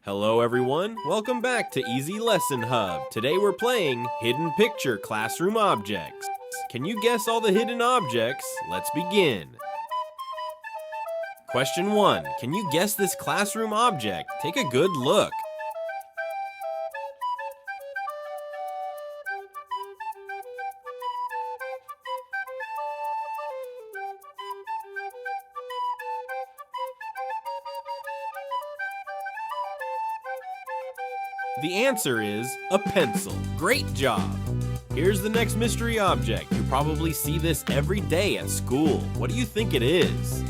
Hello everyone, welcome back to Easy Lesson Hub. Today we're playing Hidden Picture Classroom Objects. Can you guess all the hidden objects? Let's begin. Question 1. Can you guess this classroom object? Take a good look. The answer is a pencil. Great job! Here's the next mystery object. You probably see this every day at school. What do you think it is?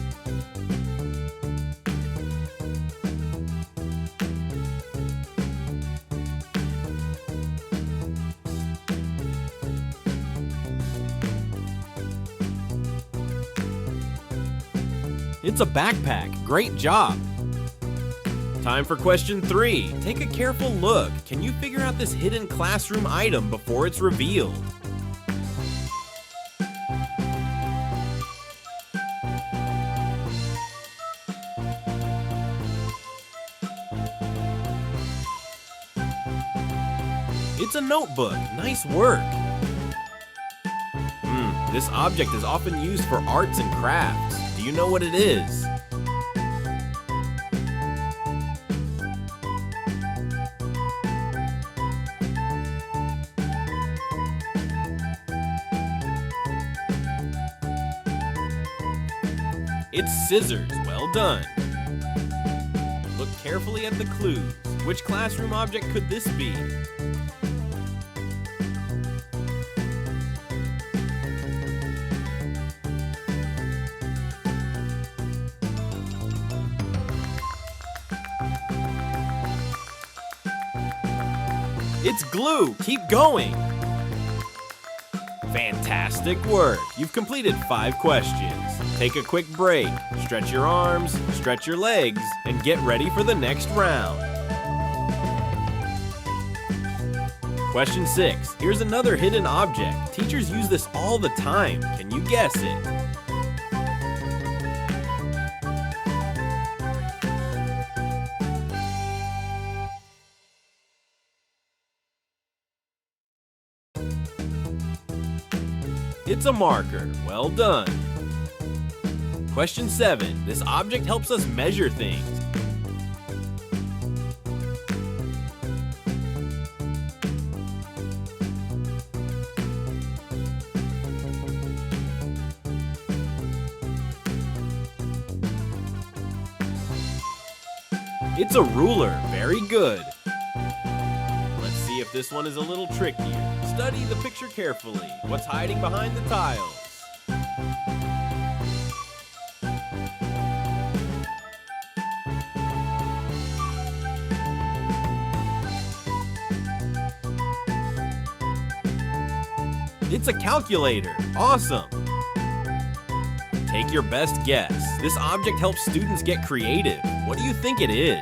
It's a backpack. Great job! Time for question 3. Take a careful look. Can you figure out this hidden classroom item before it's revealed? It's a notebook. Nice work. This object is often used for arts and crafts. Do you know what it is? It's scissors. Well done. Look carefully at the clues. Which classroom object could this be? It's glue. Keep going. Fantastic work. You've completed 5 questions. Take a quick break, stretch your arms, stretch your legs, and get ready for the next round. Question 6. Here's another hidden object. Teachers use this all the time. Can you guess it? It's a marker. Well done. Question 7. This object helps us measure things. It's a ruler. Very good. Let's see if this one is a little trickier. Study the picture carefully. What's hiding behind the tiles? It's a calculator. Awesome. Take your best guess. This object helps students get creative. What do you think it is?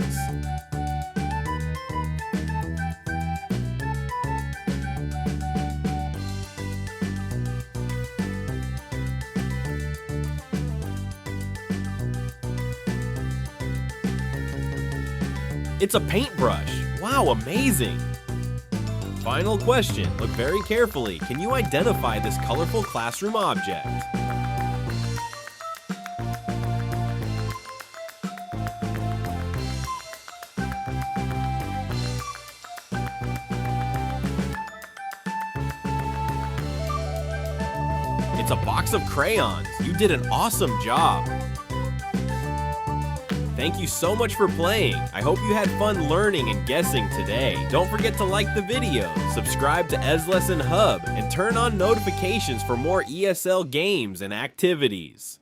It's a paintbrush. Wow, amazing. Final question. Look very carefully. Can you identify this colorful classroom object? It's a box of crayons. You did an awesome job. Thank you so much for playing. I hope you had fun learning and guessing today. Don't forget to like the video, subscribe to ESL Lesson Hub, and turn on notifications for more ESL games and activities.